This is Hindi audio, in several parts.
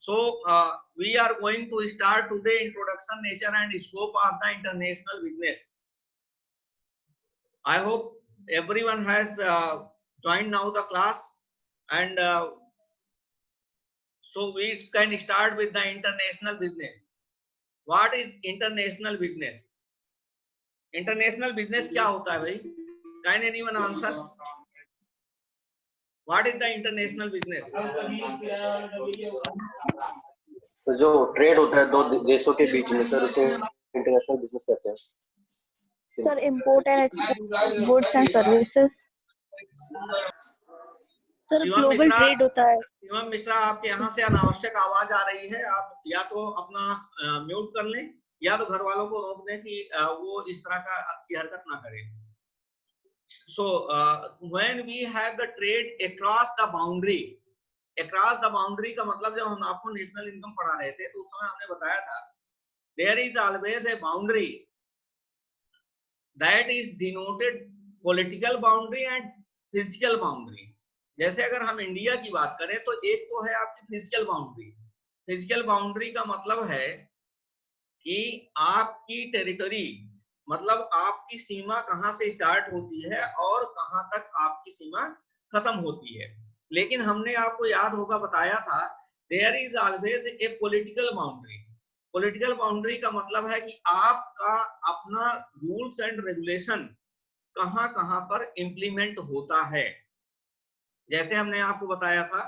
So we are going to start today introduction, nature and scope of the international business. I hope everyone has joined now the class, and so we can start with the international business. What is international business? International business क्या होता है भाई? Can anyone answer? What is the international business? तो जो ट्रेड होता है दो देशों के बीच में सर, उसे इंटरनेशनल बिजनेस कहते हैं. Sir import and export goods and services. Sir global trade होता है. शिवम मिश्रा, आपके यहाँ से अनावश्यक आवाज आ रही है, आप या तो अपना म्यूट कर लें या तो घर वालों को रोक दें कि वो इस तरह की हरकत ना करें. So when we have the trade across the boundary का मतलब जब हम आपको नेशनल इनकम पढ़ा रहे थे तो उस समय हमने बताया था there is always a boundary that is denoted political boundary and physical boundary. जैसे अगर हम इंडिया की बात करें तो एक तो है आपकी फिजिकल बाउंड्री. फिजिकल बाउंड्री का मतलब है कि आपकी टेरिटरी, मतलब आपकी सीमा कहां से स्टार्ट होती है और कहां तक आपकी सीमा खत्म होती है. लेकिन हमने आपको याद होगा बताया था there is always a political boundary. Political boundary का मतलब है कि आपका अपना रूल्स एंड रेगुलेशन कहां कहां पर इंप्लीमेंट होता है. जैसे हमने आपको बताया था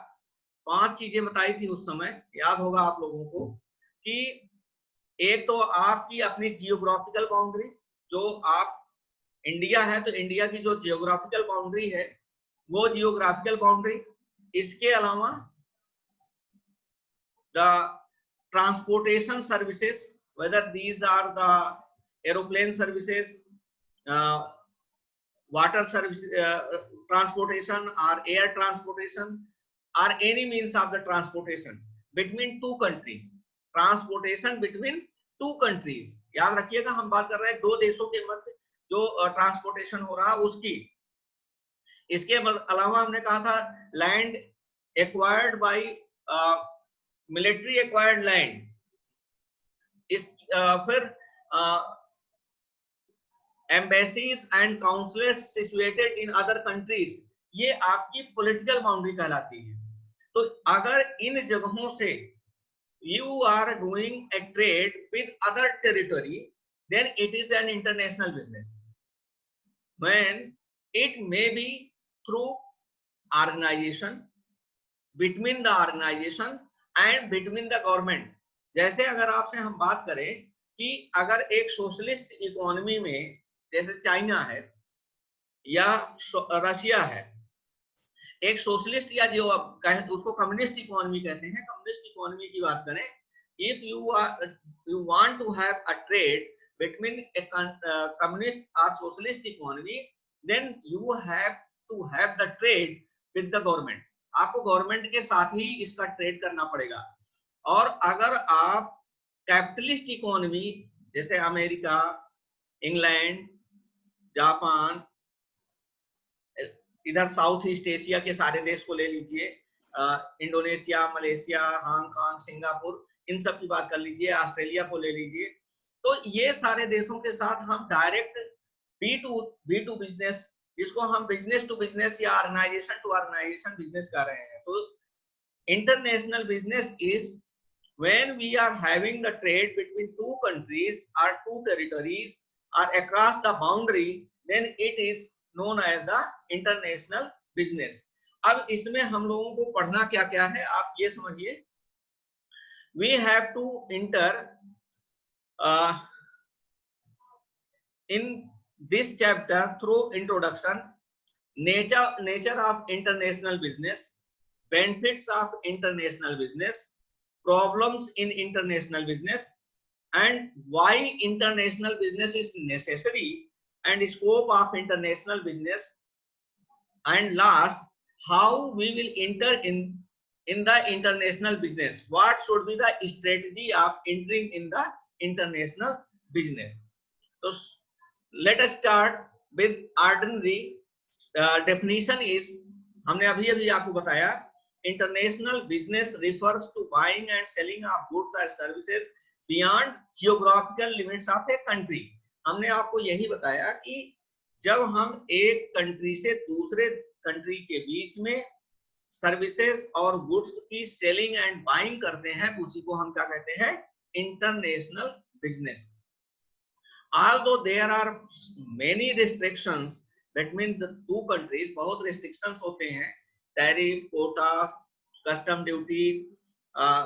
5 चीजें बताई थी उस समय, याद होगा आप लोगों को, कि एक तो आपकी अपनी जियोग्राफिकल बाउंड्री, जो आप इंडिया है तो इंडिया की जो जियोग्राफिकल बाउंड्री है वो जियोग्राफिकल बाउंड्री. इसके अलावा the transportation services, whether these are the aeroplane services, water service transportation or air transportation or any means of the transportation between two countries. Transportation between two countries, याद रखिएगा हम बात कर रहे हैं दो देशों के मध्य जो ट्रांसपोर्टेशन हो रहा है उसकी. इसके अलावा हमने कहा था land acquired by military acquired land. इस फिर embassies and consulates situated in other countries, ये आपकी पॉलिटिकल बाउंड्री कहलाती है. तो अगर इन जगहों से you are doing a trade with other territory, then it is an international business. When it may be through organization, between the organization and between the government. जैसे अगर आपसे हम बात करें कि अगर एक सोशलिस्ट इकोनॉमी में जैसे चाइना है या रशिया है, एक सोशलिस्ट या जो उसको कम्युनिस्ट इकोनॉमी कहते हैं, कम्युनिस्ट इकोनॉमी की बात करें, if you want to have a trade between a communist or socialist economy, then you have to have the trade with the government. आपको गवर्नमेंट के साथ ही इसका ट्रेड करना पड़ेगा. और अगर आप कैपिटलिस्ट इकोनॉमी जैसे अमेरिका, इंग्लैंड, जापान, इधर साउथ ईस्ट एशिया के सारे देश को ले लीजिए, इंडोनेशिया, मलेशिया, हांगकांग, सिंगापुर, इन सब की बात कर लीजिए, ऑस्ट्रेलिया को ले लीजिए, तो ये सारे देशों के साथ हम डायरेक्ट बी टू बिजनेस, जिसको हम बिजनेस टू बिजनेस या ऑर्गेनाइजेशन टू ऑर्गेनाइजेशन बिजनेस कर रहे हैं. तो international business is when we are having the trade between two countries or two territories or across the boundary, then it is known as the international business. अब इसमें हम लोगों को पढ़ना क्या क्या है आप ये समझिए. We have to enter in this chapter through introduction, nature of international business, benefits of international business, problems in international business, and why international business is necessary, and scope of international business, and last, how we will enter in the international business. What should be the strategy of entering in the international business? So let us start with ordinary definition is, हमने अभी आपको बताया international business refers to buying and selling of goods or services beyond geographical limits of a country. हमने आपको यही बताया कि जब हम एक कंट्री से दूसरे कंट्री के बीच में सर्विसेज और गुड्स की सेलिंग एंड बाइंग करते हैं, उसी को हम क्या कहते हैं, international business. Although there are many restrictions, that means the two countries, बहुत restrictions होते हैं, tariff, quota, custom duty,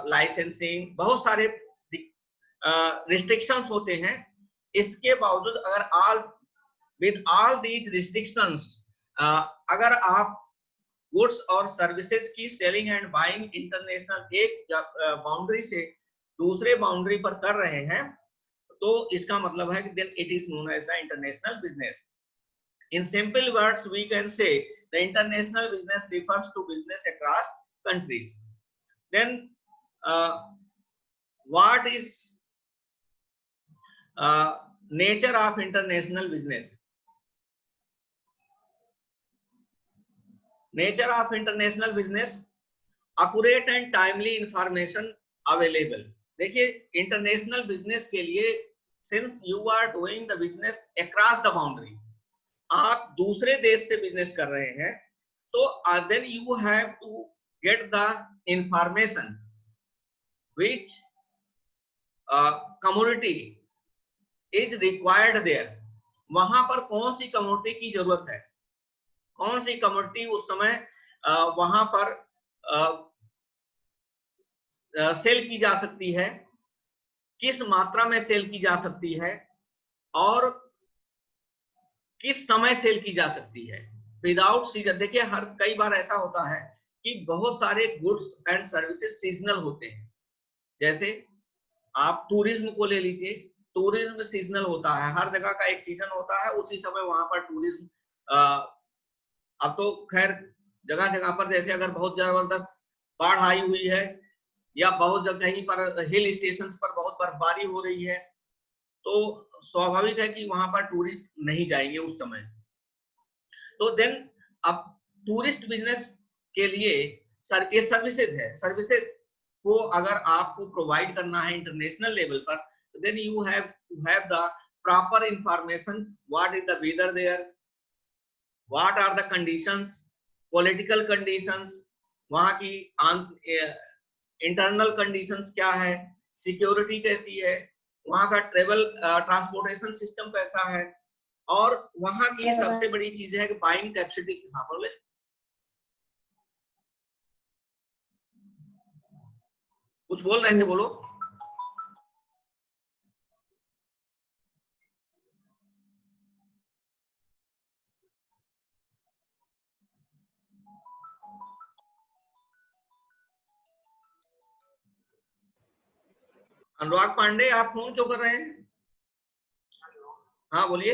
licensing, बहुत सारे रिस्ट्रिक्शंस होते हैं. इसके बावजूद अगर विद ऑल दीज रिस्ट्रिक्शंस अगर आप गुड्स और सर्विसेज की सेलिंग एंड बाइंग इंटरनेशनल एक बाउंड्री से दूसरे बाउंड्री पर कर रहे हैं, तो इसका मतलब है कि then it is known as the international business. In simple words, we can say the international business refers to business across countries. Then what is nature of international business? Nature of international business, accurate and timely information available. देखिए, इंटरनेशनल बिजनेस के लिए since you are doing the business across the boundary, आप दूसरे देश से बिजनेस कर रहे हैं, तो then you have to get the information which community is required there. वहां पर कौन सी कम्युनिटी की जरूरत है, कौन सी कम्युनिटी उस समय वहां पर सेल की जा सकती है, किस मात्रा में सेल की जा सकती है और किस समय सेल की जा सकती है विदाउट सीजन. देखिए, हर कई बार ऐसा होता है कि बहुत सारे गुड्स एंड सर्विसेज सीजनल होते हैं. जैसे आप टूरिज्म को ले लीजिए, टूरिज्म सीजनल होता है, हर जगह का एक सीजन होता है, उसी समय वहां पर टूरिज्म. अब तो खैर जगह जगह पर, जैसे अगर बहुत जबरदस्त बाढ़ आई हुई है या बहुत जगह कहीं पर हिल स्टेशंस पर बहुत बर्फबारी हो रही है, तो स्वाभाविक है कि वहां पर टूरिस्ट नहीं जाएंगे उस समय. तो देन अब टूरिस्ट बिजनेस के लिए सर्विसेज है, सर्विसेज को अगर आपको प्रोवाइड करना है इंटरनेशनल लेवल पर, then you have to have the proper information. What is the weather there, what are the conditions, political conditions, वहां की इंटरनल कंडीशंस क्या है, सिक्योरिटी कैसी है, वहां का ट्रेवल ट्रांसपोर्टेशन सिस्टम कैसा है, और वहां की सबसे बड़ी चीज है कि बाइंग कैपेसिटी. हाँ बोले, कुछ बोल रहे थे, बोलो. अनुराग पांडे, आप फोन क्यों कर रहे हैं? हाँ बोलिए.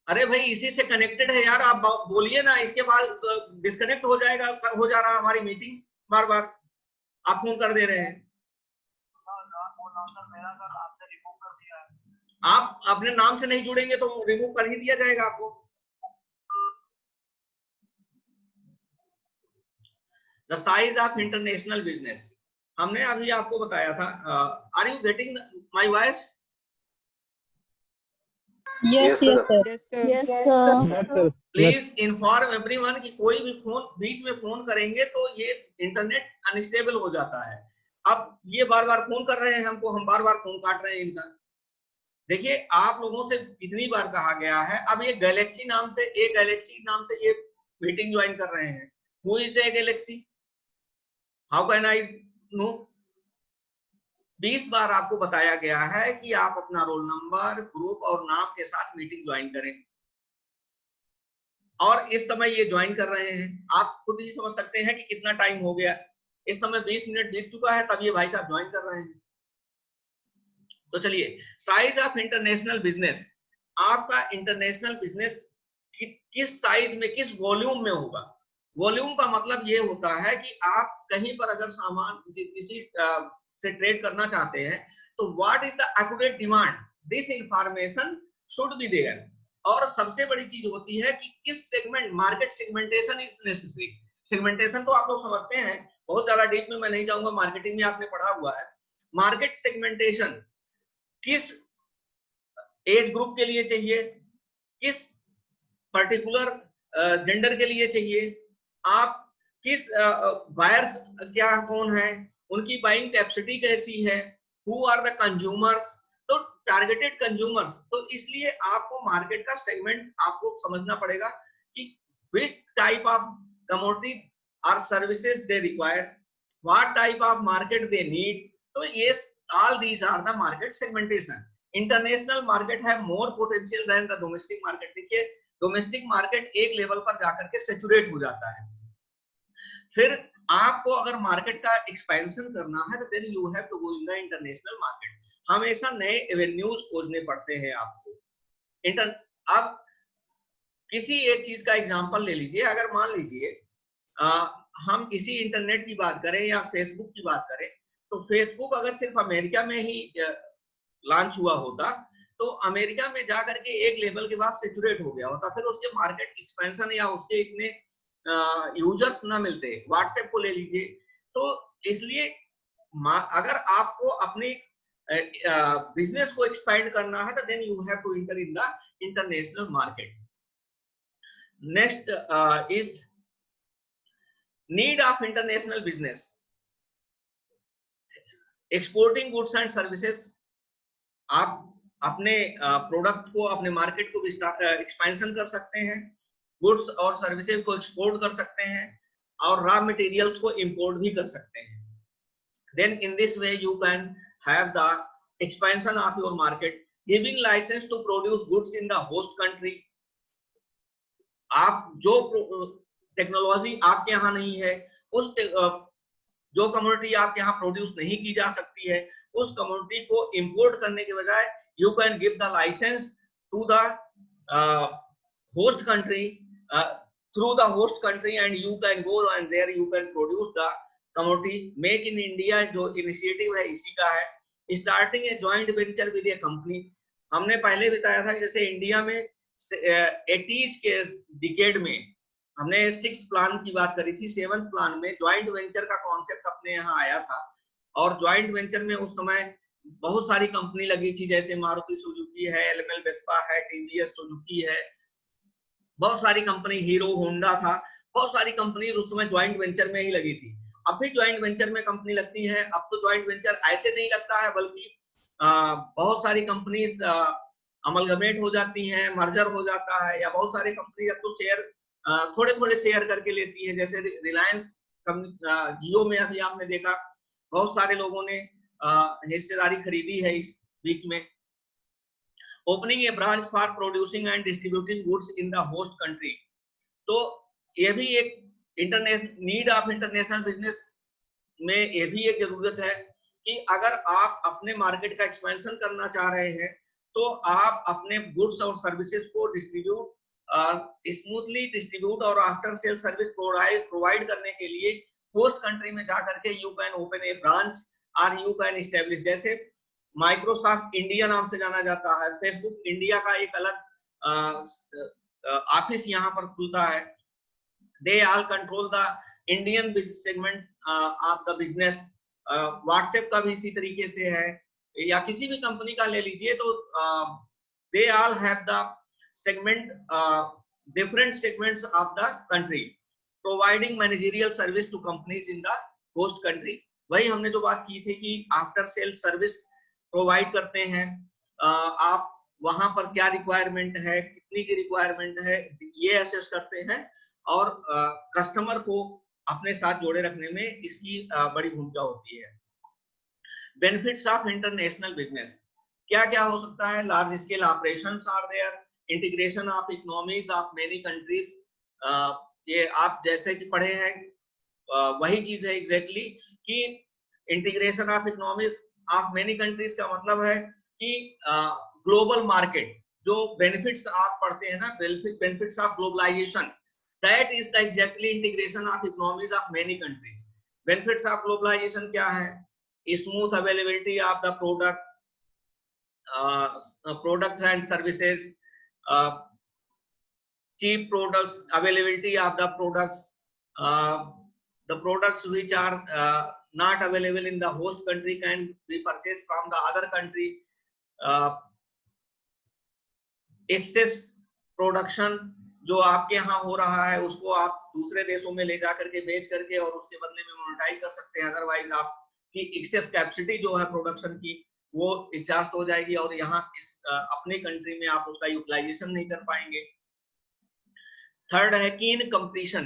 अरे भाई, इसी से कनेक्टेड है यार, आप बोलिए ना, इसके बाद डिस्कनेक्ट हो जाएगा, हो जा रहा हमारी मीटिंग, बार बार आप फोन कर दे रहे हैं. आप अपने नाम से नहीं जुड़ेंगे तो रिमूव कर ही दिया जाएगा आपको. The size of international business हमने अभी आपको बताया था. Are you getting my voice? Yes, sir. Please inform everyone कि कोई भी फोन बीच में फोन करेंगे तो ये इंटरनेट अनस्टेबल हो जाता है. अब ये बार बार फोन कर रहे हैं हमको, हम बार बार फोन काट रहे हैं इनका. देखिए, आप लोगों से कितनी बार कहा गया है, अब ये गैलेक्सी नाम से ये मीटिंग ज्वाइन कर रहे हैं. Who is a Galaxy? How can I know? 20 बार आपको बताया गया है कि आप अपना रोल नंबर, ग्रुप और नाम के साथ मीटिंग ज्वाइन करें, और इस समय ये ज्वाइन कर रहे हैं. आप खुद ही समझ सकते हैं कि कितना टाइम हो गया. इस समय 20 मिनट बीत चुका है, तब ये भाई साहब ज्वाइन कर रहे हैं. तो चलिए, साइज ऑफ इंटरनेशनल बिजनेस, आपका इंटरनेशनल बिजनेस किस साइज में, किस वॉल्यूम में होगा. वॉल्यूम का मतलब ये होता है कि आप कहीं पर अगर सामान किसी से ट्रेड करना चाहते हैं, तो what is the accurate demand, this information should be there. और सबसे बड़ी चीज होती है कि किस segment, market segmentation is necessary. Segmentation तो आप लोग समझते हैं, बहुत ज्यादा डीप में मैं नहीं जाऊंगा, मार्केटिंग में आपने पढ़ा हुआ है। मार्केट सेगमेंटेशन किस एज ग्रुप के लिए चाहिए, किस पर्टिकुलर जेंडर के लिए चाहिए, आप किस बायर्स क्या कौन है, उनकी बाइंग कैपेसिटी कैसी है, हु आर द कंज्यूमर्स, तो टारगेटेड कंज्यूमर्स। तो इसलिए आपको मार्केट का सेगमेंट आपको समझना पड़ेगा कि which type of commodity or services they require, what type of market they need। तो ये all these are the market segmentation। International market है more potential than the domestic market. देखिए डोमेस्टिक मार्केट एक लेवल पर जाकर के सैचुरेट हो जाता है। फिर आपको अगर मार्केट का एक्सपेंशन करना है तो then you have to go in the international market. हमेशा नए एवेन्यूज खोजने पड़ते हैं आपको। अब किसी एक चीज का एग्जांपल ले लीजिए, अगर मान लीजिए हम किसी इंटरनेट की बात करें या फेसबुक की बात करें, तो फेसबुक अगर सिर्फ अमेरिका में ही लॉन्च हुआ होता तो अमेरिका में जाकर के एक लेवल के बाद सैचुरेट हो गया होता, फिर उसके मार्केट एक्सपेंशन या उसके इतने यूजर्स ना मिलते। व्हाट्सएप को ले लीजिए, तो इसलिए अगर आपको अपनी बिजनेस को एक्सपैंड करना है तो then you have to enter in the international market. Next is need of international business, exporting goods and services. आप अपने प्रोडक्ट को, अपने मार्केट को एक्सपेंशन कर सकते हैं, गुड्स और सर्विसेज को एक्सपोर्ट कर सकते हैं और रॉ मटेरियल्स को इंपोर्ट भी कर सकते हैं। Then in this way you can have the expansion of your market. Giving licence to produce goods in the host country. आप जो टेक्नोलॉजी आपके यहाँ नहीं है, उस जो कमोडिटी आपके यहाँ प्रोड्यूस नहीं की जा सकती है, उस कमोडिटी को इंपोर्ट करने के बजाय you can give the licence to the host country, through the host country, and you can go and there you can produce the commodity. Make in India जो इनिशिएटिव है इसी का है। Starting a joint venture with a company. हमने पहले बताया था जैसे इंडिया में 80s के डिकेड में हमने 6th प्लान की बात करी थी, 7th प्लान में ज्वाइंट वेंचर का कॉन्सेप्ट अपने यहाँ आया था। और ज्वाइंट वेंचर में उस समय बहुत सारी कंपनी लगी थी, जैसे मारुति सुजुकी है, एलएमएल वेस्पा है, टीवीएस सुजुकी है, बहुत सारी कंपनी, हीरो होंडा था, बहुत सारी कंपनी उस समय ज्वाइंट वेंचर में ही लगी थी। अब भी ज्वाइंट वेंचर में कंपनी लगती है। अब तो ज्वाइंट वेंचर ऐसे नहीं लगता है, बल्कि बहुत सारी कंपनीज अमलगमेट हो जाती हैं, मर्जर हो जाता है, या बहुत सारी कंपनी अब तो शेयर थोड़े थोड़े शेयर करके लेती है। जैसे रिलायंस जियो में अभी आपने देखा बहुत सारे लोगों ने हिस्सेदारी खरीदी है इस बीच में। Opening A branch for producing and distributing goods in the host country. तो ये भी एक नीड ऑफ इंटरनेशनल बिजनेस में ये भी एक जरूरत है कि अगर आप अपने मार्केट का एक्सपेंशन करना चाह रहे हैं तो आप अपने गुड्स और सर्विसेज को स्मूथली डिस्ट्रीब्यूट और आफ्टर सेल सर्विस प्रोवाइड करने के लिए होस्ट कंट्री में जाकर के you can open A branch और यू कैन एस्टेब्लिश। जैसे माइक्रोसॉफ्ट इंडिया नाम से जाना जाता है, फेसबुक इंडिया का एक अलग ऑफिस यहाँ पर खुलता है। They all control the Indian segment of the business. WhatsApp का भी इसी तरीके से है, या किसी भी कंपनी का ले लीजिए तो they all have the segment different segments of the country providing managerial service to companies in the host country। वही हमने जो बात की थी कि आफ्टर सेल सर्विस प्रोवाइड करते हैं। आप वहां पर क्या रिक्वायरमेंट है, कितनी की रिक्वायरमेंट है, ये असेस करते हैं और कस्टमर को अपने साथ जोड़े रखने में इसकी बड़ी भूमिका होती है। बेनिफिट्स ऑफ इंटरनेशनल बिजनेस क्या क्या हो सकता है? Large scale operations are there, integration of economies of many countries. ये आप जैसे कि पढ़े हैं वही चीज है एग्जैक्टली कि integration of economies of many countries का मतलब है कि ग्लोबल मार्केट जो बेनिफिट्स आप पढ़ते हैं ना, benefits of globalisation, that is the exactly integration of economies of many countries. Benefits of globalisation क्या है? Smooth availability of the products and services, cheap products, availability of the products which are not available in the host country can be purchased from the other country, excess production जो आपके यहाँ हो रहा है उसको आप दूसरे देशों में ले जा करके बेच करके और उसके बदले में मोनेटाइज कर सकते हैं, अदरवाइज आपकी एक्सेस कैपेसिटी जो है प्रोडक्शन की वो एग्जॉस्ट हो जाएगी और यहाँ अपने कंट्री में आप उसका यूटिलाइजेशन नहीं कर पाएंगे। थर्ड है कीन कंपटीशन।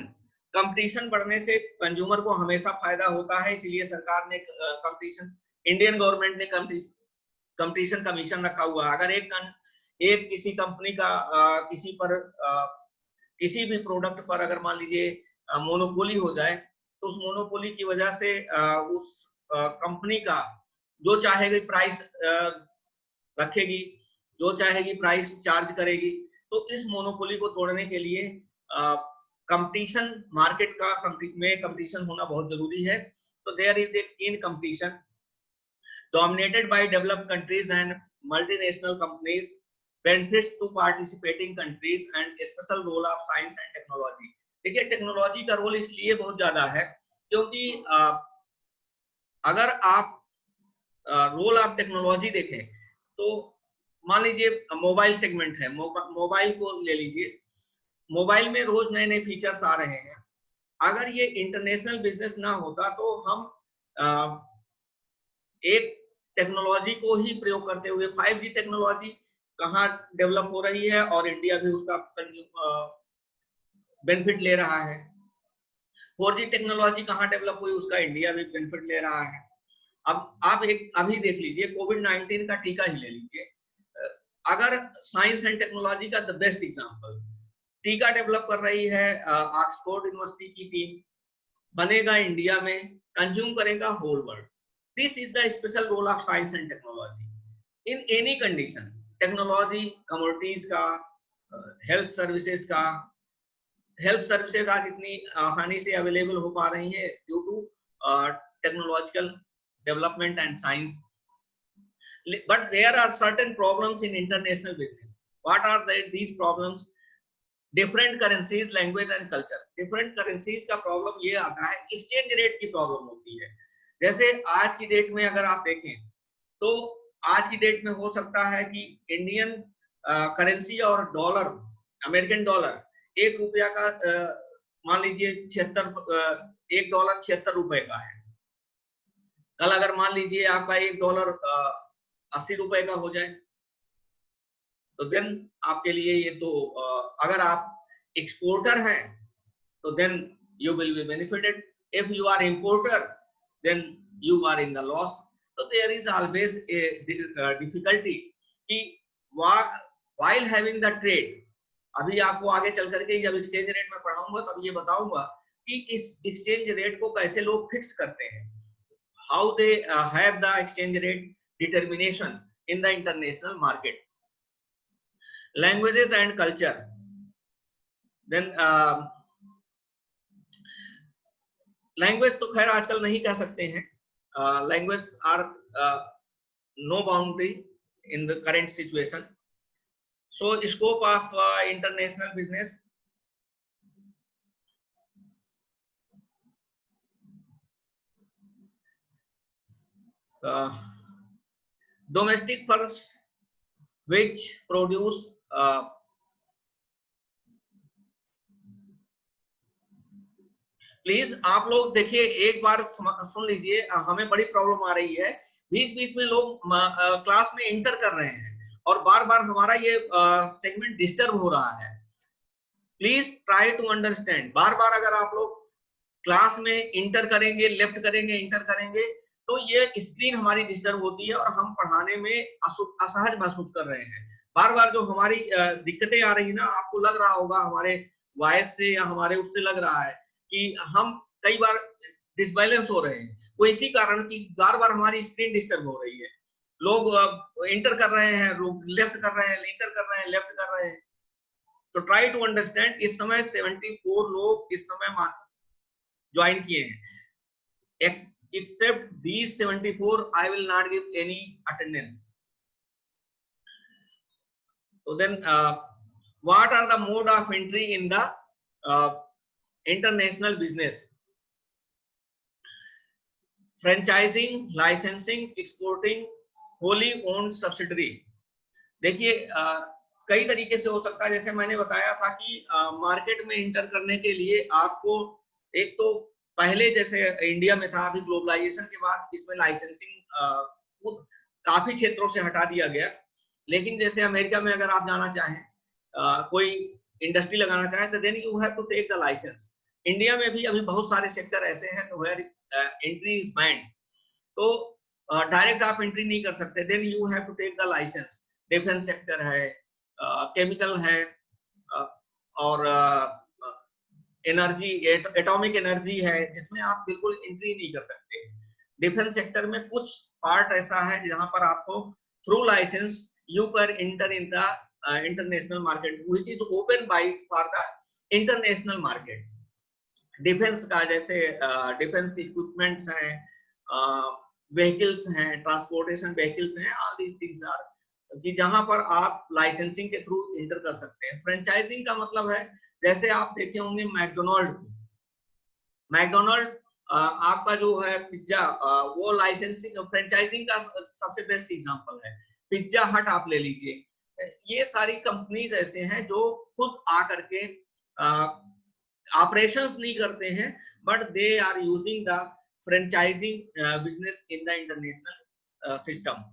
कंपटीशन बढ़ने से कंज्यूमर को हमेशा फायदा होता है, इसलिए सरकार ने कंपटीशन, इंडियन गवर्नमेंट ने कंपटीशन कमीशन रखा हुआ है। अगर एक किसी कंपनी का किसी भी प्रोडक्ट पर अगर मान लीजिए मोनोपोली हो जाए तो उस मोनोपोली की वजह से उस कंपनी का जो चाहेगी प्राइस रखेगी, जो चाहेगी प्राइस चार्ज करेगी। तो इस मोनोपोली को तोड़ने के लिए कंपटीशन, मार्केट का में कंपटीशन होना बहुत जरूरी है। तो देयर इज ए कीन competition dominated by developed countries and multinational companies, benefits to participating countries and special role of science and technology। देखिए टेक्नोलॉजी का रोल इसलिए बहुत ज्यादा है क्योंकि अगर आप रोल ऑफ टेक्नोलॉजी देखें तो मान लीजिए मोबाइल सेगमेंट है, मोबाइल को ले लीजिए, मोबाइल में रोज नए नए फीचर्स आ रहे हैं। अगर ये इंटरनेशनल बिजनेस ना होता तो हम एक टेक्नोलॉजी को ही प्रयोग करते हुए 5G टेक्नोलॉजी कहाँ डेवलप हो रही है और इंडिया भी उसका बेनिफिट ले रहा है। 4G टेक्नोलॉजी कहाँ डेवलप हुई, उसका इंडिया भी बेनिफिट ले रहा है। अब आप अभी देख लीजिए कोविड-19 का टीका ही ले लीजिए। अगर साइंस एंड टेक्नोलॉजी का द बेस्ट एग्जांपल, टीका डेवलप कर रही है ऑक्सफोर्ड यूनिवर्सिटी की टीम, बनेगा इंडिया में, कंज्यूम करेगा whole world. This is the special role of science and technology in any condition। Technology, commodities का, हेल्थ सर्विसेज का, हेल्थ सर्विसेज आज इतनी आसानी से अवेलेबल हो पा रही है due to technological development and science. But there are certain problems in international business. What are these problems? Different currencies, language and culture. Different currencies का प्रॉब्लम ये आता है, एक्सचेंज रेट की प्रॉब्लम होती है। जैसे आज की डेट में अगर आप देखें तो आज की डेट में हो सकता है कि इंडियन करेंसी और डॉलर, अमेरिकन डॉलर, ₹1 का मान लीजिए 76, $1 ₹76 का है। कल अगर मान लीजिए आपका $1 ₹80 का हो जाए तो देन आपके लिए ये तो अगर आप एक्सपोर्टर हैं तो then you will be benefited. If you are importer then you are in the loss। so there is always a difficulty कि while having the trade, अभी आपको आगे चल करके जब एक्सचेंज रेट में पढ़ाऊंगा तब ये बताऊंगा कि इस एक्सचेंज रेट को कैसे लोग फिक्स करते हैं, how they have the exchange rate determination in the international market। languages and culture, then language तो खैर आजकल नहीं कह सकते हैं, language are no boundary in the current situation. So scope of international business, domestic firms which produce please आप लोग देखिए एक बार सुन लीजिए, हमें बड़ी प्रॉब्लम आ रही है, बीच बीच में लोग क्लास में इंटर कर रहे हैं और बार बार हमारा ये सेगमेंट डिस्टर्ब हो रहा है। Please try to understand. बार बार अगर आप लोग क्लास में इंटर करेंगे, लेफ्ट करेंगे, इंटर करेंगे तो ये स्क्रीन हमारी डिस्टर्ब होती है और हम पढ़ाने में असहज महसूस कर रहे हैं। बार बार जो हमारी दिक्कतें आ रही ना, आपको लग रहा होगा हमारे वॉइस से या हमारे उससे लग रहा है कि हम कई बार डिसबैलेंस हो रहे हैं, वो इसी कारण कि बार बार हमारी स्क्रीन डिस्टर्ब हो रही है। लोग इंटर कर रहे हैं, लोग लेफ्ट कर रहे हैं, इंटर कर रहे हैं, लेफ्ट कर रहे हैं। तो ट्राई टू अंडरस्टैंड। इस समय 74 लोग इस समय ज्वाइन किए हैं। except these 74 I will not give any attendance। so then what are the mode of entry in the international business? Franchising, licensing, exporting, wholly owned subsidiary. देखिए कई तरीके से हो सकता है, जैसे मैंने बताया था कि मार्केट में इंटर करने के लिए आपको एक तो पहले जैसे इंडिया में था, अभी ग्लोबलाइजेशन के बाद इसमें लाइसेंसिंग काफी क्षेत्रों से हटा दिया गया। लेकिन जैसे अमेरिका में अगर आप जाना चाहें, कोई इंडस्ट्री लगाना चाहें, तो then you have to take the licence. India में भी अभी बहुत सारे सेक्टर ऐसे हैं तो वेयर एंट्री इज बैंड, तो डायरेक्ट आप एंट्री नहीं कर सकते, then you have to take the licence. Defence sector है, केमिकल है, और एनर्जी, एटॉमिक एनर्जी है, जिसमें आप बिल्कुल एंट्री नहीं कर सकते। डिफेंस सेक्टर में कुछ पार्ट ऐसा है जहां पर आपको through licence you can enter in the international market which is open by for the international market. Defence का जैसे डिफेंस इक्विपमेंट्स हैं, व्हीकल्स हैं, ट्रांसपोर्टेशन व्हीकल्स हैं, ऑल दीस थिंग्स आर कि जहां पर आप लाइसेंसिंग के थ्रू इंटर कर सकते हैं। फ्रेंचाइजिंग का मतलब है, जैसे आप देखे होंगे मैकडोनल्ड आपका जो है पिज्जा, वो लाइसेंसिंग फ्रेंचाइजिंग का सबसे बेस्ट एग्जांपल है। पिज्जा हट आप ले लीजिए, ये सारी कंपनीज ऐसे हैं जो खुद आकर के ऑपरेशंस नहीं करते हैं, but they are using the franchising business in the international system.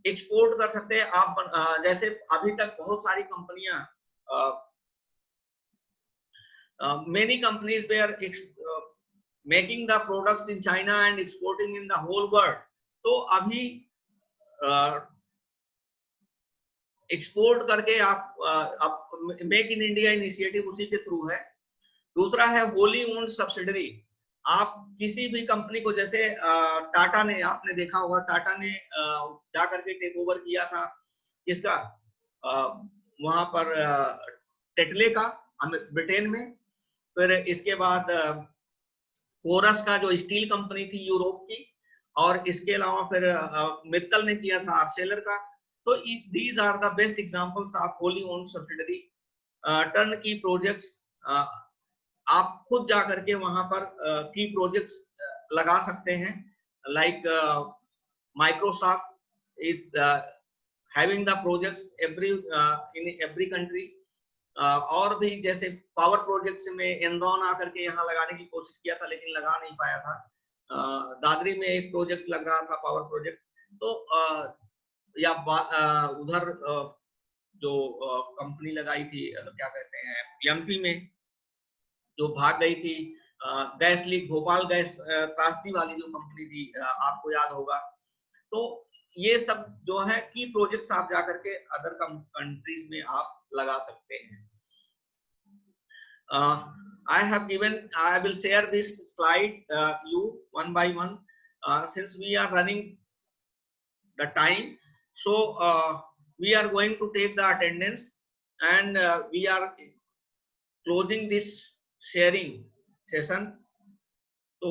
Export कर सकते हैं आप, जैसे अभी तक बहुत सारी कंपनियां, many companies were making the products in China and exporting in the whole world. तो अभी एक्सपोर्ट करके आप मेक इन इंडिया इनिशिएटिव उसी के थ्रू है। दूसरा है होली ओन्ड सब्सिडरी। आप किसी भी कंपनी को, जैसे टाटा ने, आपने देखा होगा, टाटा ने जाकर के टेक ओवर किया था किसका, वहां पर टेटले का ब्रिटेन में। फिर इसके बाद कोरस का जो स्टील कंपनी थी यूरोप की, और इसके अलावा फिर मित्तल ने किया था आर्सेलर का। तो these are the best examples of wholly owned subsidiary. Turnkey projects, आप खुद जाकर के वहां पर की प्रोजेक्ट्स लगा सकते हैं, like Microsoft is having the projects in every country. और भी जैसे पावर प्रोजेक्ट्स में एनरॉन आकर के यहाँ लगाने की कोशिश किया था, लेकिन लगा नहीं पाया था। दादरी में एक प्रोजेक्ट लग रहा था, पावर प्रोजेक्ट। तो या उधर जो कंपनी लगाई थी, क्या कहते हैं, एमपी में जो भाग गई थी, गैस लीक, भोपाल गैस त्रासदी वाली जो कंपनी थी, आपको याद होगा। तो ये सब जो है की प्रोजेक्ट्स आप जाकर के अदर कंट्रीज में आप लगा सकते हैं। I will share this slide you one by one, since we are running the time, so we are going to take the attendance, and we are closing this sharing session. So